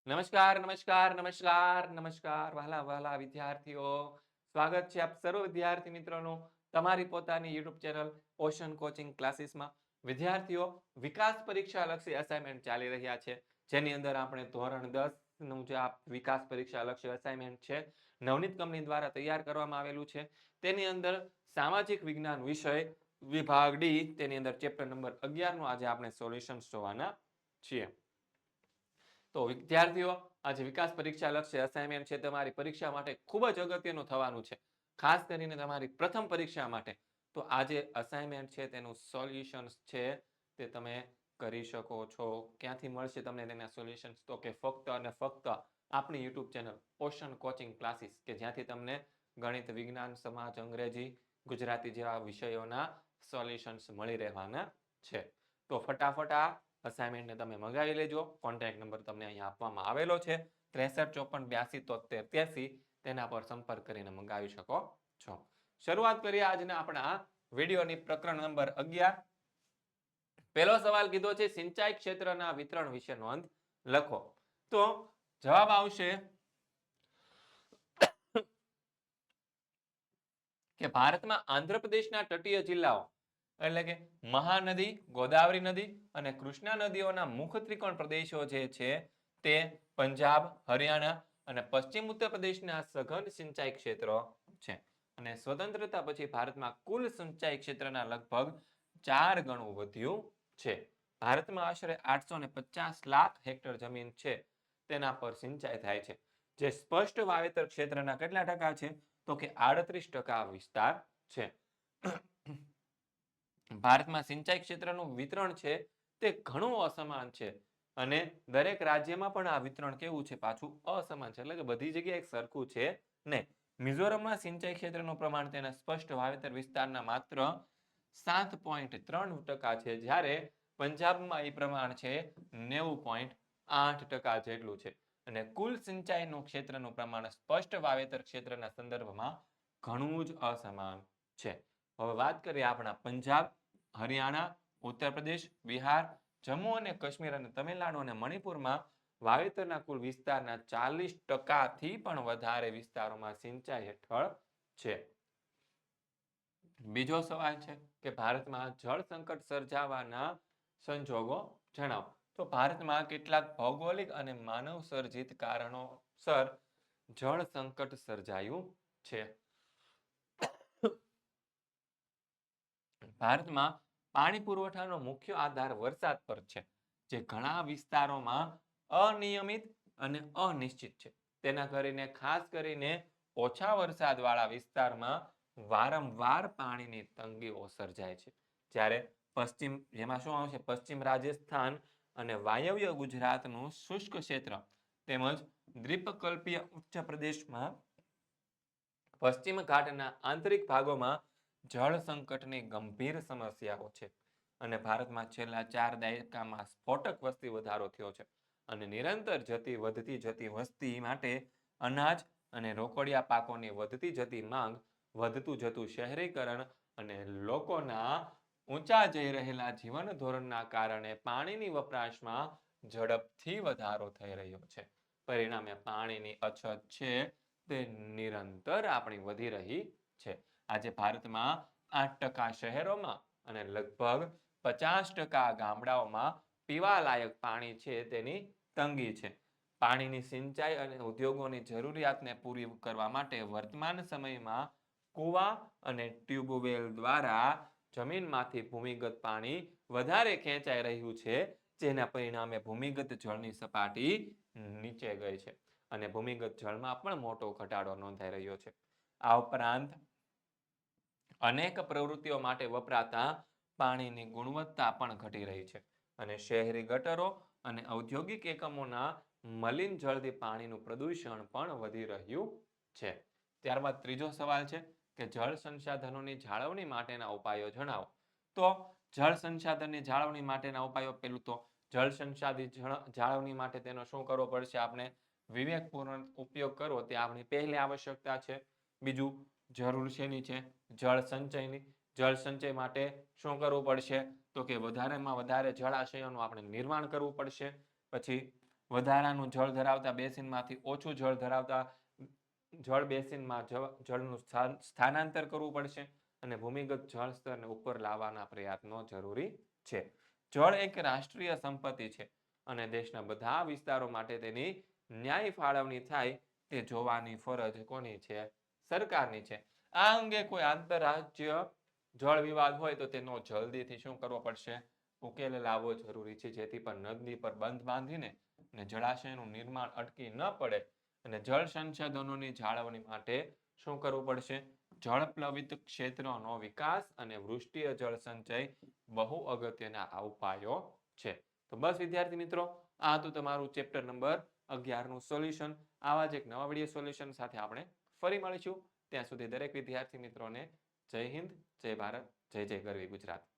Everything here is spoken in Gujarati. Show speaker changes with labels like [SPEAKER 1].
[SPEAKER 1] નમસ્કાર નમસ્કાર નમસ્કાર નમસ્કાર વહાલા વહાલા વિદ્યાર્થીઓ, સ્વાગત છે આપ સર્વ વિદ્યાર્થી મિત્રોનું તમારી પોતાની યુટ્યુબ ચેનલ ઓશન કોચિંગ ક્લાસીસમાં. વિદ્યાર્થીઓ, વિકાસ પરીક્ષા લક્ષી અસાઇનમેન્ટ ચાલી રહ્યા છે, જેની અંદર આપણે ધોરણ 10 નું જે વિકાસ પરીક્ષા લક્ષી અસાઇનમેન્ટ છે નવનીત કંપની દ્વારા તૈયાર કરવામાં આવેલું છે. તેની અંદર સામાજિક વિજ્ઞાન વિષય વિભાગ ડી, તેની અંદર ચેપ્ટર નંબર 11 નું આજે આપણે સોલ્યુશન્સ જોવાના છીએ. તો વિદ્યાર્થીઓ, આજે વિકાસ પરીક્ષા લક્ષ્ય અસાઇનમેન્ટ છે તમારી પરીક્ષા માટે ખૂબ જ અગત્યનું થવાનું છે, ખાસ કરીને તમારી પ્રથમ પરીક્ષા માટે. તો આજે અસાઇનમેન્ટ છે તેનું સોલ્યુશન્સ છે તે તમે કરી શકો છો. ક્યાંથી મળશે તમને તેના સોલ્યુશન્સ? તો કે ફક્ત અને ફક્ત આપણી YouTube channel ocean coaching classes, કે જ્યાંથી તમને ગણિત, વિજ્ઞાન, સમાજ, અંગ્રેજી, ગુજરાતી જેવા વિષયોના સોલ્યુશન્સ મળી રહેવાના છે. તો ફટાફટ આ અસાઇનમેન્ટને તમે મંગાવી લેજો. કોન્ટેક્ટ નંબર તમને અહીંયા આપવામાં આવેલો છે, 6354827383. તેના પર સંપર્ક કરીને મંગાવી શકો છો. શરૂઆત કરીએ આજના આપણા વિડીયોની. પ્રકરણ નંબર 11. પહેલો સવાલ કીધો છે સિંચાઈ ક્ષેત્રના વિતરણ વિશે નોંધ લખો. તો જવાબ આવશે કે ભારતમાં આંધ્રપ્રદેશના તટીય જિલ્લાઓ એટલે કે મહાનદી, ગોદાવરી નદી અને કૃષ્ણા નદીઓના મુખ ત્રિકોણ પ્રદેશો જે છે તે પંજાબ, હરિયાણા અને પશ્ચિમ ઉત્તર પ્રદેશના સઘન સિંચાઈ ક્ષેત્રો છે. અને સ્વતંત્રતા પછી ભારતમાં કુલ સિંચાઈ ક્ષેત્રના લગભગ 4 ગણું વધ્યું છે. ભારતમાં આશરે 850 લાખ હેક્ટર જમીન છે તેના પર સિંચાઈ થાય છે, જે સ્પષ્ટ વાવેતર ક્ષેત્રના કેટલા ટકા છે? તો કે 38% વિસ્તાર છે. ભારતમાં સિંચાઈ ક્ષેત્રનું વિતરણ છે તે ઘણું અસમાન છે, અને દરેક રાજ્યમાં પણ આ વિતરણ કેવું છે? પાછું અસમાન છે, એટલે કે બધી જગ્યાએ એક સરખું છે નહીં. મિઝોરમમાં સિંચાઈ ક્ષેત્રનું પ્રમાણ તેના સ્પષ્ટ વાવેતર વિસ્તારના માત્ર 7.3% છે, જ્યારે પંજાબમાં એ પ્રમાણ છે 90.8% જેટલું છે. અને કુલ સિંચાઈનું ક્ષેત્રનું પ્રમાણ સ્પષ્ટ વાવેતર ક્ષેત્રના સંદર્ભમાં ઘણું જ અસમાન છે. હવે વાત કરીએ આપણા પંજાબ, હરિયાણા, ઉત્તર પ્રદેશ, બિહાર, જમ્મુ અને કાશ્મીર અને તમિલનાડુ અને મણિપુરમાં વાવેતરના કુલ વિસ્તારના 40%થી પણ વધારે વિસ્તારોમાં સિંચાઈ હેઠળ છે. બીજો સવાલ છે કે ભારતમાં જળ સંકટ સર્જાવાના સંજોગો જણાવો. તો ભારતમાં કેટલાક ભૌગોલિક અને માનવ સર્જિત કારણોસર જળ સંકટ સર્જાયું છે. ભારતમાં પાણી પુરવઠાનો મુખ્ય આધાર વરસાદ પર છે, જે ઘણા વિસ્તારોમાં અનિયમિત અને અનિશ્ચિત છે. તેના કરીને ખાસ કરીને ઓછા વરસાદવાળા વિસ્તારમાં વારંવાર પાણીની તંગીઓ સર્જાય છે. જ્યારે જેમાં શું આવશે? પશ્ચિમ રાજસ્થાન અને વાયવ્ય ગુજરાતનું શુષ્ક ક્ષેત્ર તેમજ દ્વીપકલ્પીય ઉચ્ચ પ્રદેશમાં પશ્ચિમ ઘાટના આંતરિક ભાગોમાં જળ સંકટની ગંભીર સમસ્યાઓ છે. અને ભારતમાં છેલ્લા 4 દાયકામાં સ્ફોટક વસ્તી વધારો થયો છે, અને નિરંતર વધતી જતી વસ્તી માટે અનાજ અને રોકડિયા પાકોની વધતી જતી માંગ, વધતું જતું શહેરીકરણ અને લોકોના ઊંચા જઈ રહેલા જીવન ધોરણના કારણે પાણીની વપરાશમાં ઝડપથી વધારો થઈ રહ્યો છે. પરિણામે પાણીની અછત છે તે નિરંતર આપણી વધી રહી છે. આજે ભારતમાં 8% શહેરોમાં અને લગભગ 50% ગામડાઓમાં પીવાલાયક પાણી છે તેની તંગી છે. પાણીની સિંચાઈ અને ઉદ્યોગોની જરૂરિયાતને પૂરી કરવા માટે વર્તમાન સમયમાં કુવા અને ટ્યુબવેલ દ્વારા જમીનમાંથી ભૂમિગત પાણી વધારે ખેંચાઈ રહ્યું છે, જેના પરિણામે ભૂમિગત જળની સપાટી નીચે ગઈ છે અને ભૂમિગત જળમાં પણ મોટો ઘટાડો નોંધાઈ રહ્યો છે. આ ઉપરાંત અનેક પ્રવૃત્તિઓ માટે વપરાતા પાણીની ગુણવત્તા પણ ઘટી રહી છે, અને શહેરી ગટરો અને ઔદ્યોગિક એકમોના મલિન જળથી પાણીનું પ્રદૂષણ પણ વધી રહ્યું છે. ત્યારબાદ ત્રીજો સવાલ છે કે જળ સંસાધનોની જાળવણી માટેના ઉપાયો જણાવો. તો જળ સંસાધનની જાળવણી માટેના ઉપાયો, પહેલું તો જળ સંસાધિત જાળવણી માટે તેનો શું કરવો પડશે? આપણે વિવેકપૂર્ણ ઉપયોગ કરવો તે આપણી પહેલી આવશ્યકતા છે. બીજું, જરૂર શેની છે? જળ સંચયની. જળ સંચય માટે શું કરવું પડશે? તો કે વધારેમાં વધારે જળાશયોનું આપણે નિર્માણ કરવું પડશે. પછી વધારાનું જળ ધરાવતા બેસિનમાંથી ઓછું જળ ધરાવતા જળ બેસિનમાં જળનું સ્થાનાંતર કરવું પડશે અને ભૂમિગત જળ સ્તરને ઉપર લાવવાના પ્રયત્નો જરૂરી છે. જળ એક રાષ્ટ્રીય સંપત્તિ છે અને દેશના બધા વિસ્તારો માટે તેની ન્યાયી ફાળવણી થાય તે જોવાની ફરજ કોની છે? સરકારની છે. આ અંગે કોઈ આંતરરાજ્ય જળ વિવાદ હોય તો તેનો જલ્દીથી શું કરવો પડશે? ઉકેલ લાવવો જરૂરી છે, જેથી પણ નદી પર બંધ બાંધીને અને જળાશયનું નિર્માણ અટકી ન પડે અને જળ સંસાધનોની જાળવણી માટે શું કરવું પડશે? જળ પ્લવિત ક્ષેત્રનો વિકાસ અને વૃષ્ટિય જળ સંચય બહુ અગત્યના આ ઉપાયો છે. તો બસ વિદ્યાર્થી મિત્રો, આ હતું તમારું ચેપ્ટર નંબર 11નું સોલ્યુશન. આવા જ એક નવા વિડીયો સોલ્યુશન સાથે આપણે ફરી મળીશું. ત્યાં સુધી દરેક વિદ્યાર્થી મિત્રોને જય હિન્દ, જય ભારત, જય જય ગરવી ગુજરાત.